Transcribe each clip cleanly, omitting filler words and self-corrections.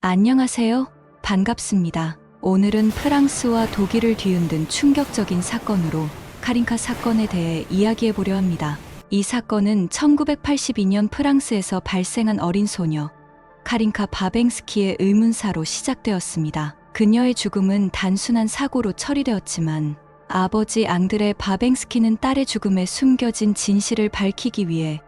안녕하세요. 반갑습니다. 오늘은 프랑스와 독일을 뒤흔든 충격적인 사건으로 카린카 사건에 대해 이야기해 보려 합니다. 이 사건은 1982년 프랑스에서 발생한 어린 소녀 카린카 바뱅스키의 의문사로 시작되었습니다. 그녀의 죽음은 단순한 사고로 처리되었지만 아버지 앙드레 바뱅스키는 딸의 죽음에 숨겨진 진실을 밝히기 위해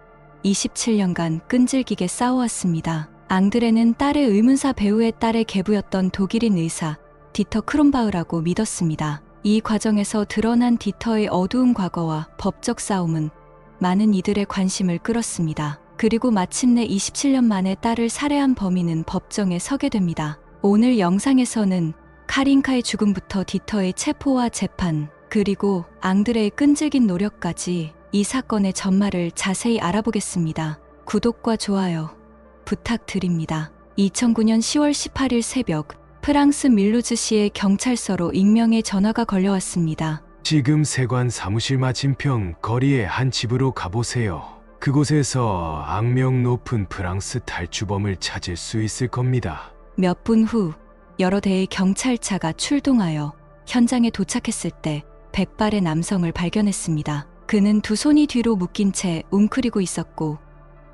27년간 끈질기게 싸워왔습니다. 앙드레는 딸의 의문사 배우의 딸의 계부였던 독일인 의사 디터 크롬바흐라고 믿었습니다. 이 과정에서 드러난 디터의 어두운 과거와 법적 싸움은 많은 이들의 관심을 끌었습니다. 그리고 마침내 27년 만에 딸을 살해한 범인은 법정에 서게 됩니다. 오늘 영상에서는 카린카의 죽음부터 디터의 체포와 재판, 그리고 앙드레의 끈질긴 노력까지 이 사건의 전말을 자세히 알아보겠습니다. 구독과 좋아요 부탁드립니다. 2009년 10월 18일 새벽 프랑스 밀루즈시의 경찰서로 익명의 전화가 걸려왔습니다. 지금 세관 사무실 맞은편 거리의 한 집으로 가보세요. 그곳에서 악명 높은 프랑스 탈주범을 찾을 수 있을 겁니다. 몇 분 후 여러 대의 경찰차가 출동하여 현장에 도착했을 때 백발의 남성을 발견했습니다. 그는 두 손이 뒤로 묶인 채 웅크리고 있었고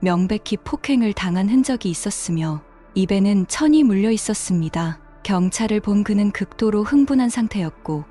명백히 폭행을 당한 흔적이 있었으며 입에는 천이 물려 있었습니다. 경찰을 본 그는 극도로 흥분한 상태였고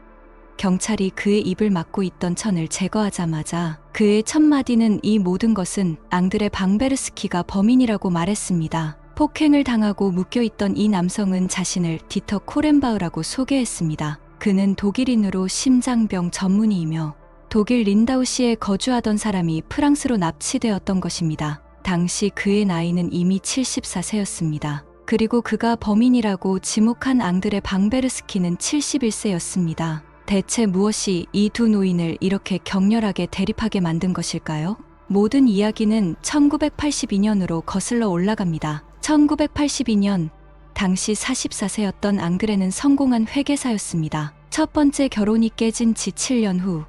경찰이 그의 입을 막고 있던 천을 제거하자마자 그의 첫 마디는 이 모든 것은 앙드레 방베르스키가 범인이라고 말했습니다. 폭행을 당하고 묶여있던 이 남성은 자신을 디터 코렌바흐라고 소개했습니다. 그는 독일인으로 심장병 전문의이며 독일 린다우시에 거주하던 사람이 프랑스로 납치되었던 것입니다. 당시 그의 나이는 이미 74세였습니다. 그리고 그가 범인이라고 지목한 앙드레 방베르스키는 71세였습니다. 대체 무엇이 이 두 노인을 이렇게 격렬하게 대립하게 만든 것일까요? 모든 이야기는 1982년으로 거슬러 올라갑니다. 1982년, 당시 44세였던 앙드레는 성공한 회계사였습니다. 첫 번째 결혼이 깨진 지 7년 후,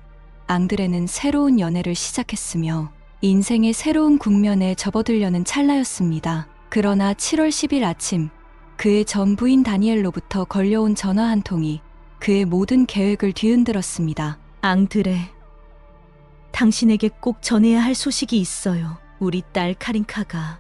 앙드레는 새로운 연애를 시작했으며 인생의 새로운 국면에 접어들려는 찰나였습니다. 그러나 7월 10일 아침, 그의 전 부인 다니엘로부터 걸려온 전화 한 통이 그의 모든 계획을 뒤흔들었습니다. 앙드레, 당신에게 꼭 전해야 할 소식이 있어요. 우리 딸 카린카가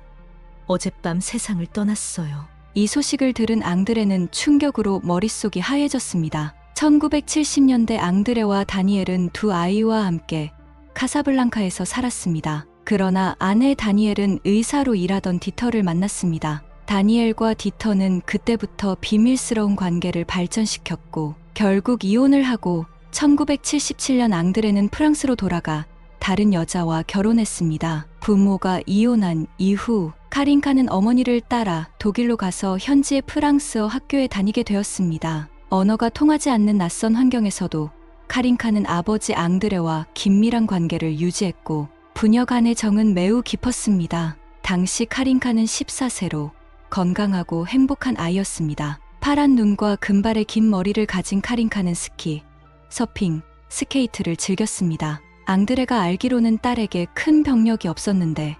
어젯밤 세상을 떠났어요. 이 소식을 들은 앙드레는 충격으로 머릿속이 하얘졌습니다. 1970년대 앙드레와 다니엘은 두 아이와 함께 카사블랑카에서 살았습니다. 그러나 아내 다니엘은 의사로 일하던 디터를 만났습니다. 다니엘과 디터는 그때부터 비밀스러운 관계를 발전시켰고 결국 이혼을 하고 1977년 앙드레는 프랑스로 돌아가 다른 여자와 결혼했습니다. 부모가 이혼한 이후 카린카는 어머니를 따라 독일로 가서 현지의 프랑스어 학교에 다니게 되었습니다. 언어가 통하지 않는 낯선 환경에서도 카린카는 아버지 앙드레와 긴밀한 관계를 유지했고 부녀 간의 정은 매우 깊었습니다. 당시 카린카는 14세로 건강하고 행복한 아이였습니다. 파란 눈과 금발의 긴 머리를 가진 카린카는 스키, 서핑, 스케이트를 즐겼습니다. 앙드레가 알기로는 딸에게 큰 병력이 없었는데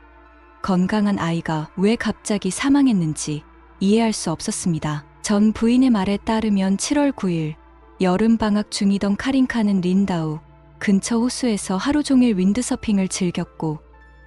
건강한 아이가 왜 갑자기 사망했는지 이해할 수 없었습니다. 전 부인의 말에 따르면 7월 9일 여름방학 중이던 카린카는 린다우 근처 호수에서 하루 종일 윈드서핑을 즐겼고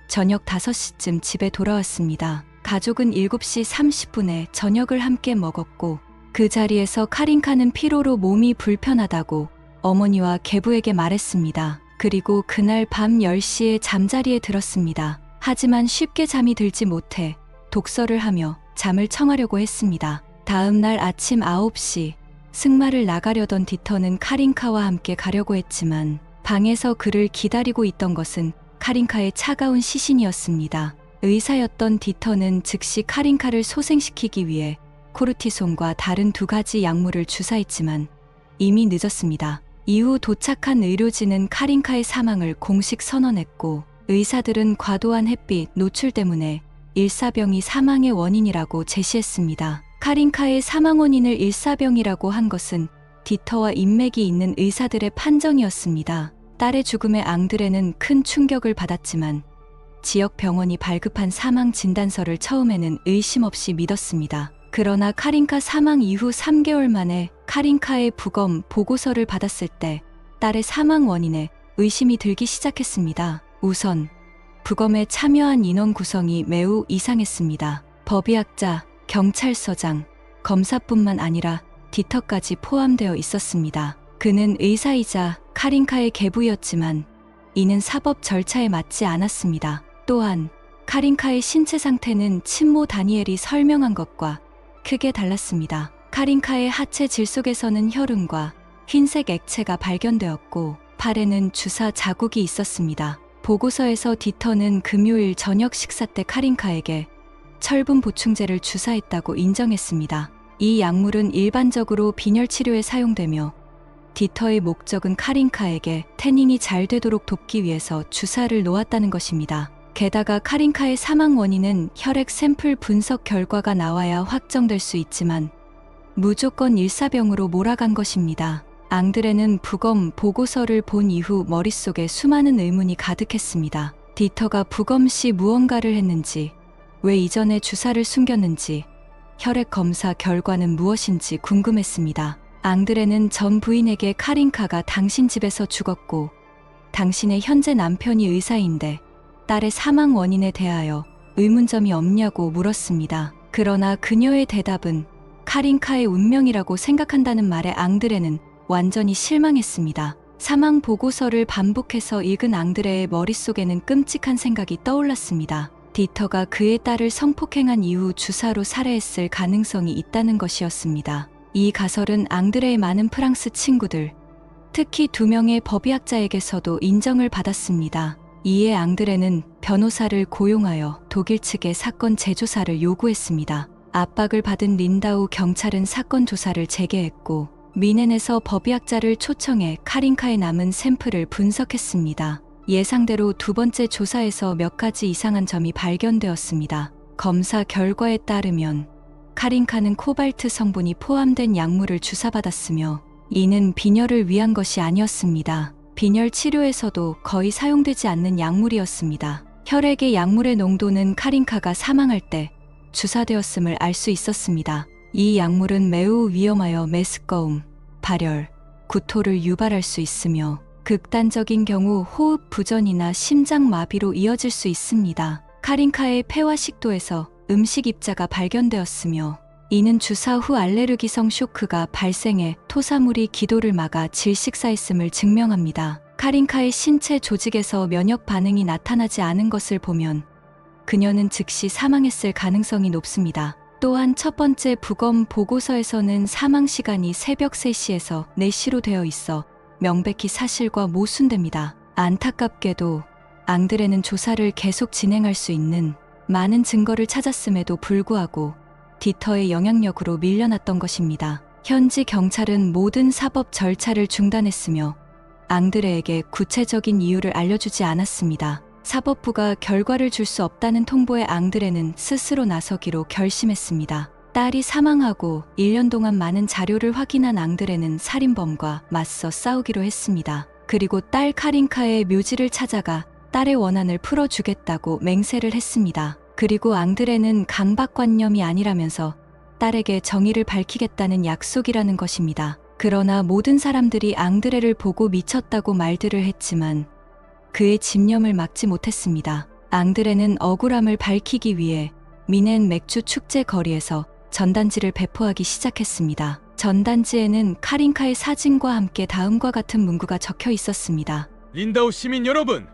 저녁 5시쯤 집에 돌아왔습니다. 가족은 7시 30분에 저녁을 함께 먹었고 그 자리에서 카린카는 피로로 몸이 불편하다고 어머니와 계부에게 말했습니다. 그리고 그날 밤 10시에 잠자리에 들었습니다. 하지만 쉽게 잠이 들지 못해 독서를 하며 잠을 청하려고 했습니다. 다음 날 아침 9시 승마를 나가려던 디터는 카린카와 함께 가려고 했지만 방에서 그를 기다리고 있던 것은 카린카의 차가운 시신이었습니다. 의사였던 디터는 즉시 카린카를 소생시키기 위해 코르티손과 다른 2가지 약물을 주사했지만 이미 늦었습니다. 이후 도착한 의료진은 카린카의 사망을 공식 선언했고 의사들은 과도한 햇빛 노출 때문에 일사병이 사망의 원인이라고 제시했습니다. 카린카의 사망 원인을 일사병이라고 한 것은 디터와 인맥이 있는 의사들의 판정이었습니다. 딸의 죽음에 앙드레는 큰 충격을 받았지만 지역 병원이 발급한 사망 진단서를 처음에는 의심 없이 믿었습니다. 그러나 카린카 사망 이후 3개월 만에 카린카의 부검 보고서를 받았을 때 딸의 사망 원인에 의심이 들기 시작했습니다. 우선 부검에 참여한 인원 구성이 매우 이상했습니다. 법의학자, 경찰서장, 검사뿐만 아니라 디터까지 포함되어 있었습니다. 그는 의사이자 카린카의 계부였지만 이는 사법 절차에 맞지 않았습니다. 또한 카린카의 신체 상태는 친모 다니엘이 설명한 것과 크게 달랐습니다. 카린카의 하체 질 속에서는 혈흔과 흰색 액체가 발견되었고 팔에는 주사 자국이 있었습니다. 보고서에서 디터는 금요일 저녁 식사 때 카린카에게 철분 보충제를 주사했다고 인정했습니다. 이 약물은 일반적으로 빈혈 치료에 사용되며 디터의 목적은 카린카에게 태닝이 잘 되도록 돕기 위해서 주사를 놓았다는 것입니다. 게다가 카린카의 사망 원인은 혈액 샘플 분석 결과가 나와야 확정될 수 있지만 무조건 일사병으로 몰아간 것입니다. 앙드레는 부검 보고서를 본 이후 머릿속에 수많은 의문이 가득했습니다. 디터가 부검 시 무언가를 했는지, 왜 이전에 주사를 숨겼는지, 혈액 검사 결과는 무엇인지 궁금했습니다. 앙드레는 전 부인에게 카린카가 당신 집에서 죽었고 당신의 현재 남편이 의사인데 딸의 사망 원인에 대하여 의문점이 없냐고 물었습니다. 그러나 그녀의 대답은 카린카의 운명이라고 생각한다는 말에 앙드레는 완전히 실망했습니다. 사망 보고서를 반복해서 읽은 앙드레의 머릿속에는 끔찍한 생각이 떠올랐습니다. 디터가 그의 딸을 성폭행한 이후 주사로 살해했을 가능성이 있다는 것이었습니다. 이 가설은 앙드레의 많은 프랑스 친구들, 특히 2명의 법의학자에게서도 인정을 받았습니다. 이에 앙드레는 변호사를 고용하여 독일 측에 사건 재조사를 요구했습니다. 압박을 받은 린다우 경찰은 사건 조사를 재개했고 미넨에서 법의학자를 초청해 카린카의 남은 샘플을 분석했습니다. 예상대로 두 번째 조사에서 몇 가지 이상한 점이 발견되었습니다. 검사 결과에 따르면 카린카는 코발트 성분이 포함된 약물을 주사받았으며 이는 빈혈을 위한 것이 아니었습니다. 빈혈 치료에서도 거의 사용되지 않는 약물이었습니다. 혈액의 약물의 농도는 카린카가 사망할 때 주사되었음을 알 수 있었습니다. 이 약물은 매우 위험하여 메스꺼움, 발열, 구토를 유발할 수 있으며 극단적인 경우 호흡 부전이나 심장 마비로 이어질 수 있습니다. 카린카의 폐와 식도에서 음식 입자가 발견되었으며 이는 주사 후 알레르기성 쇼크가 발생해 토사물이 기도를 막아 질식사했음을 증명합니다. 카린카의 신체 조직에서 면역 반응이 나타나지 않은 것을 보면 그녀는 즉시 사망했을 가능성이 높습니다. 또한 첫 번째 부검 보고서에서는 사망 시간이 새벽 3시에서 4시로 되어 있어 명백히 사실과 모순됩니다. 안타깝게도 앙드레는 조사를 계속 진행할 수 있는 많은 증거를 찾았음에도 불구하고 디터의 영향력으로 밀려났던 것입니다. 현지 경찰은 모든 사법 절차를 중단했으며 앙드레에게 구체적인 이유를 알려주지 않았습니다. 사법부가 결과를 줄 수 없다는 통보에 앙드레는 스스로 나서기로 결심했습니다. 딸이 사망하고 1년 동안 많은 자료를 확인한 앙드레는 살인범과 맞서 싸우기로 했습니다. 그리고 딸 카린카의 묘지를 찾아가 딸의 원한을 풀어주겠다고 맹세를 했습니다. 그리고 앙드레는 강박관념이 아니라면서 딸에게 정의를 밝히겠다는 약속이라는 것입니다. 그러나 모든 사람들이 앙드레를 보고 미쳤다고 말들을 했지만 그의 집념을 막지 못했습니다. 앙드레는 억울함을 밝히기 위해 미넨 맥주 축제 거리에서 전단지를 배포하기 시작했습니다. 전단지에는 카린카의 사진과 함께 다음과 같은 문구가 적혀 있었습니다. 린다우 시민 여러분,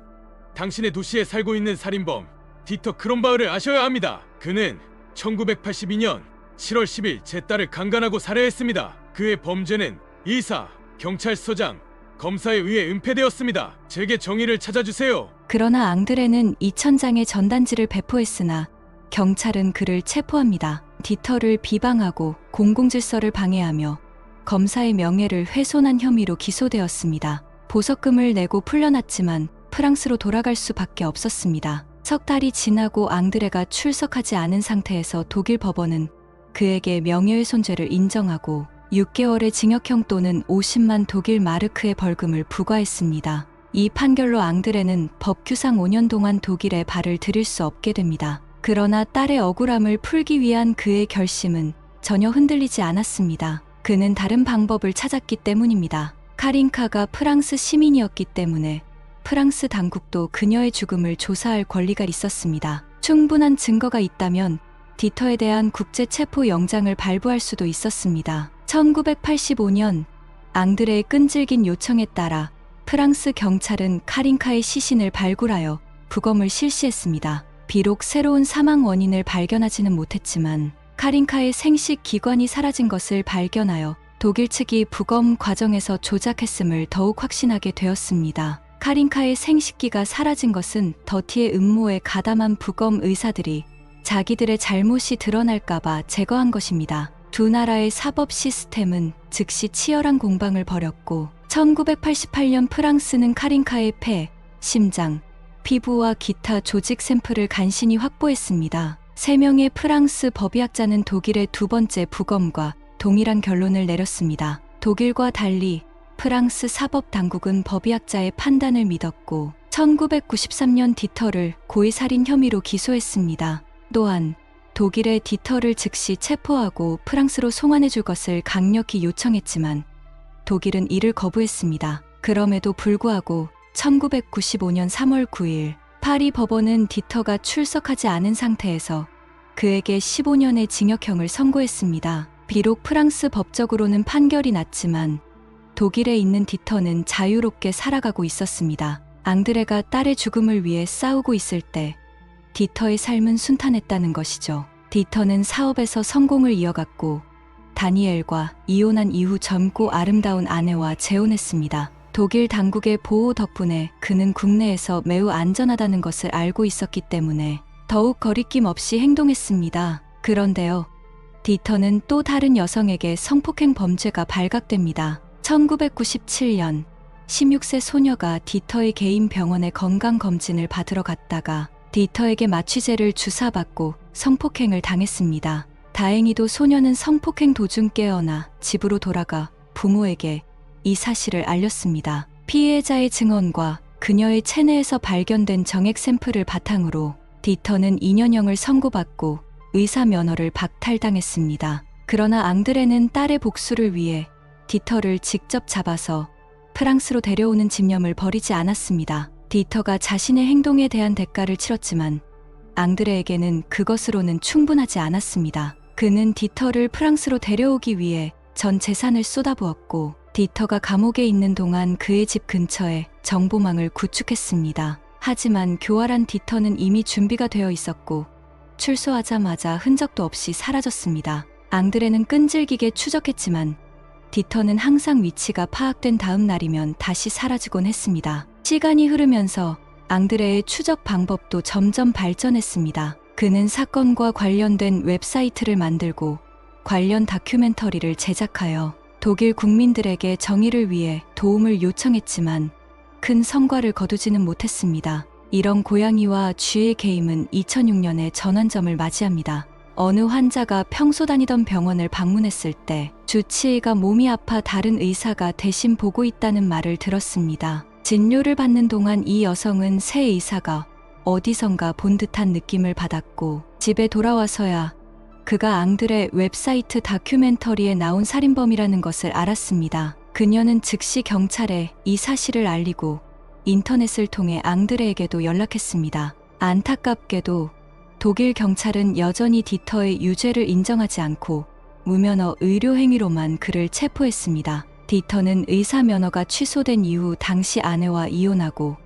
당신의 도시에 살고 있는 살인범 디터 크롬바흐를 아셔야 합니다. 그는 1982년 7월 10일 제 딸을 강간하고 살해했습니다. 그의 범죄는 의사, 경찰서장, 검사에 의해 은폐되었습니다. 제게 정의를 찾아주세요. 그러나 앙드레는 2000장의 전단지를 배포했으나 경찰은 그를 체포합니다. 디터를 비방하고 공공질서를 방해하며 검사의 명예를 훼손한 혐의로 기소되었습니다. 보석금을 내고 풀려났지만 프랑스로 돌아갈 수밖에 없었습니다. 석 달이 지나고 앙드레가 출석하지 않은 상태에서 독일 법원은 그에게 명예훼손죄를 인정하고 6개월의 징역형 또는 50만 독일 마르크의 벌금을 부과했습니다. 이 판결로 앙드레는 법규상 5년 동안 독일에 발을 들일 수 없게 됩니다. 그러나 딸의 억울함을 풀기 위한 그의 결심은 전혀 흔들리지 않았습니다. 그는 다른 방법을 찾았기 때문입니다. 카린카가 프랑스 시민이었기 때문에 프랑스 당국도 그녀의 죽음을 조사할 권리가 있었습니다. 충분한 증거가 있다면 디터에 대한 국제 체포 영장을 발부할 수도 있었습니다. 1985년 앙드레의 끈질긴 요청에 따라 프랑스 경찰은 카린카의 시신을 발굴하여 부검을 실시했습니다. 비록 새로운 사망 원인을 발견하지는 못했지만 카린카의 생식 기관이 사라진 것을 발견하여 독일 측이 부검 과정에서 조작했음을 더욱 확신하게 되었습니다. 카린카의 생식기가 사라진 것은 더티의 음모에 가담한 부검 의사들이 자기들의 잘못이 드러날까봐 제거한 것입니다. 두 나라의 사법 시스템은 즉시 치열한 공방을 벌였고 1988년 프랑스는 카린카의 폐, 심장, 피부와 기타 조직 샘플을 간신히 확보했습니다. 3명의 프랑스 법의학자는 독일의 두 번째 부검과 동일한 결론을 내렸습니다. 독일과 달리 프랑스 사법 당국은 법의학자의 판단을 믿었고 1993년 디터를 고의살인 혐의로 기소했습니다. 또한 독일의 디터를 즉시 체포하고 프랑스로 송환해 줄 것을 강력히 요청했지만 독일은 이를 거부했습니다. 그럼에도 불구하고 1995년 3월 9일 파리 법원은 디터가 출석하지 않은 상태에서 그에게 15년의 징역형을 선고했습니다. 비록 프랑스 법적으로는 판결이 났지만 독일에 있는 디터는 자유롭게 살아가고 있었습니다. 앙드레가 딸의 죽음을 위해 싸우고 있을 때 디터의 삶은 순탄했다는 것이죠. 디터는 사업에서 성공을 이어갔고 다니엘과 이혼한 이후 젊고 아름다운 아내와 재혼했습니다. 독일 당국의 보호 덕분에 그는 국내에서 매우 안전하다는 것을 알고 있었기 때문에 더욱 거리낌 없이 행동했습니다. 그런데요, 디터는 또 다른 여성에게 성폭행 범죄가 발각됩니다. 1997년 16세 소녀가 디터의 개인 병원에 건강검진을 받으러 갔다가 디터에게 마취제를 주사받고 성폭행을 당했습니다. 다행히도 소녀는 성폭행 도중 깨어나 집으로 돌아가 부모에게 이 사실을 알렸습니다. 피해자의 증언과 그녀의 체내에서 발견된 정액 샘플을 바탕으로 디터는 2년형을 선고받고 의사 면허를 박탈당했습니다. 그러나 앙드레는 딸의 복수를 위해 디터를 직접 잡아서 프랑스로 데려오는 집념을 버리지 않았습니다. 디터가 자신의 행동에 대한 대가를 치렀지만 앙드레에게는 그것으로는 충분하지 않았습니다. 그는 디터를 프랑스로 데려오기 위해 전 재산을 쏟아부었고 디터가 감옥에 있는 동안 그의 집 근처에 정보망을 구축했습니다. 하지만 교활한 디터는 이미 준비가 되어 있었고 출소하자마자 흔적도 없이 사라졌습니다. 앙드레는 끈질기게 추적했지만 디터는 항상 위치가 파악된 다음 날이면 다시 사라지곤 했습니다. 시간이 흐르면서 앙드레의 추적 방법도 점점 발전했습니다. 그는 사건과 관련된 웹사이트를 만들고 관련 다큐멘터리를 제작하여 독일 국민들에게 정의를 위해 도움을 요청했지만 큰 성과를 거두지는 못했습니다. 이런 고양이와 쥐의 게임은 2006년에 전환점을 맞이합니다. 어느 환자가 평소 다니던 병원을 방문했을 때 주치의가 몸이 아파 다른 의사가 대신 보고 있다는 말을 들었습니다. 진료를 받는 동안 이 여성은 새 의사가 어디선가 본 듯한 느낌을 받았고 집에 돌아와서야 그가 앙드레 웹사이트 다큐멘터리에 나온 살인범이라는 것을 알았습니다. 그녀는 즉시 경찰에 이 사실을 알리고 인터넷을 통해 앙드레에게도 연락했습니다. 안타깝게도 독일 경찰은 여전히 디터의 유죄를 인정하지 않고 무면허 의료 행위로만 그를 체포했습니다. 디터는 의사 면허가 취소된 이후 당시 아내와 이혼하고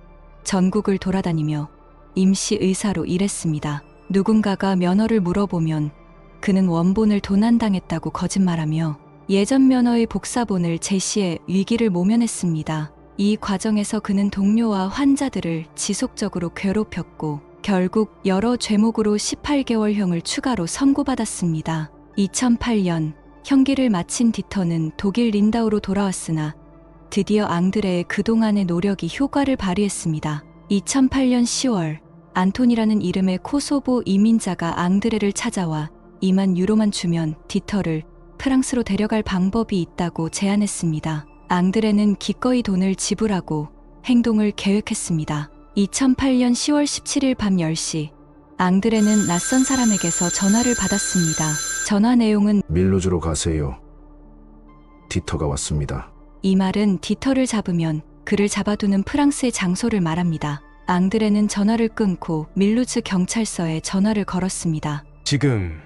전국을 돌아다니며 임시 의사로 일했습니다. 누군가가 면허를 물어보면 그는 원본을 도난당했다고 거짓말하며 예전 면허의 복사본을 제시해 위기를 모면했습니다. 이 과정에서 그는 동료와 환자들을 지속적으로 괴롭혔고 결국 여러 죄목으로 18개월형을 추가로 선고받았습니다. 2008년 형기를 마친 디터는 독일 린다우로 돌아왔으나 드디어 앙드레의 그동안의 노력이 효과를 발휘했습니다. 2008년 10월 안톤이라는 이름의 코소보 이민자가 앙드레를 찾아와 2만 유로만 주면 디터를 프랑스로 데려갈 방법이 있다고 제안했습니다. 앙드레는 기꺼이 돈을 지불하고 행동을 계획했습니다. 2008년 10월 17일 밤 10시 앙드레는 낯선 사람에게서 전화를 받았습니다. 전화 내용은 밀루즈로 가세요. 디터가 왔습니다. 이 말은 디터를 잡으면 그를 잡아두는 프랑스의 장소를 말합니다. 앙드레는 전화를 끊고 밀루즈 경찰서에 전화를 걸었습니다. 지금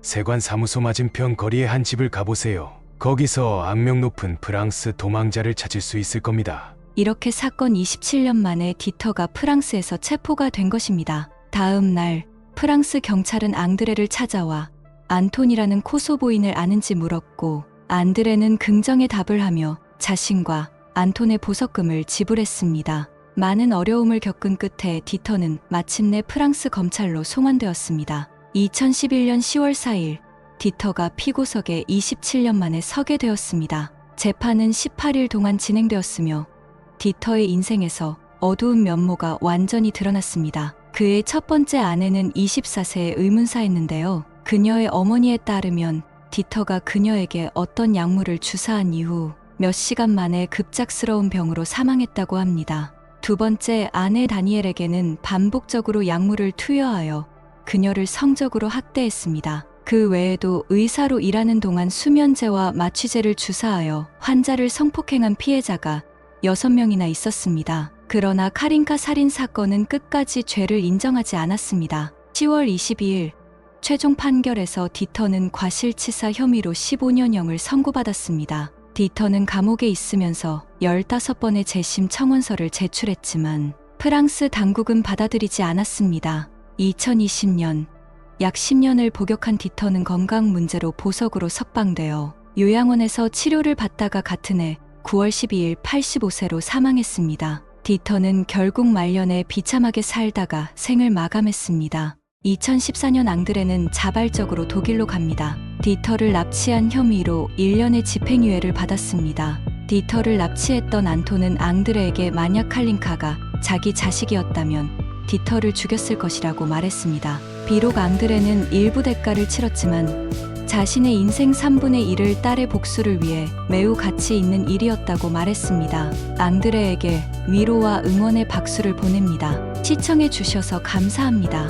세관 사무소 맞은편 거리의 한 집을 가보세요. 거기서 악명 높은 프랑스 도망자를 찾을 수 있을 겁니다. 이렇게 사건 27년 만에 디터가 프랑스에서 체포가 된 것입니다. 다음 날 프랑스 경찰은 앙드레를 찾아와 안톤이라는 코소보인을 아는지 물었고 앙드레는 긍정의 답을 하며 자신과 안톤의 보석금을 지불했습니다. 많은 어려움을 겪은 끝에 디터는 마침내 프랑스 검찰로 송환되었습니다. 2011년 10월 4일 디터가 피고석에 27년 만에 서게 되었습니다. 재판은 18일 동안 진행되었으며 디터의 인생에서 어두운 면모가 완전히 드러났습니다. 그의 첫 번째 아내는 24세에 의문사했는데요. 그녀의 어머니에 따르면 디터가 그녀에게 어떤 약물을 주사한 이후 몇 시간 만에 급작스러운 병으로 사망했다고 합니다. 두 번째 아내 다니엘에게는 반복적으로 약물을 투여하여 그녀를 성적으로 학대했습니다. 그 외에도 의사로 일하는 동안 수면제와 마취제를 주사하여 환자를 성폭행한 피해자가 6명이나 있었습니다. 그러나 카린카 살인 사건은 끝까지 죄를 인정하지 않았습니다. 10월 22일 최종 판결에서 디터는 과실치사 혐의로 15년형을 선고받았습니다. 디터는 감옥에 있으면서 15번의 재심 청원서를 제출했지만 프랑스 당국은 받아들이지 않았습니다. 2020년 약 10년을 복역한 디터는 건강 문제로 보석으로 석방되어 요양원에서 치료를 받다가 같은 해 9월 12일 85세로 사망했습니다. 디터는 결국 말년에 비참하게 살다가 생을 마감했습니다. 2014년 앙드레는 자발적으로 독일로 갑니다. 디터를 납치한 혐의로 1년의 집행유예를 받았습니다. 디터를 납치했던 안톤은 앙드레에게 만약 칼린카가 자기 자식이었다면 디터를 죽였을 것이라고 말했습니다. 비록 앙드레는 일부 대가를 치렀지만 자신의 인생 3분의 1을 딸의 복수를 위해 매우 가치 있는 일이었다고 말했습니다. 앙드레에게 위로와 응원의 박수를 보냅니다. 시청해 주셔서 감사합니다.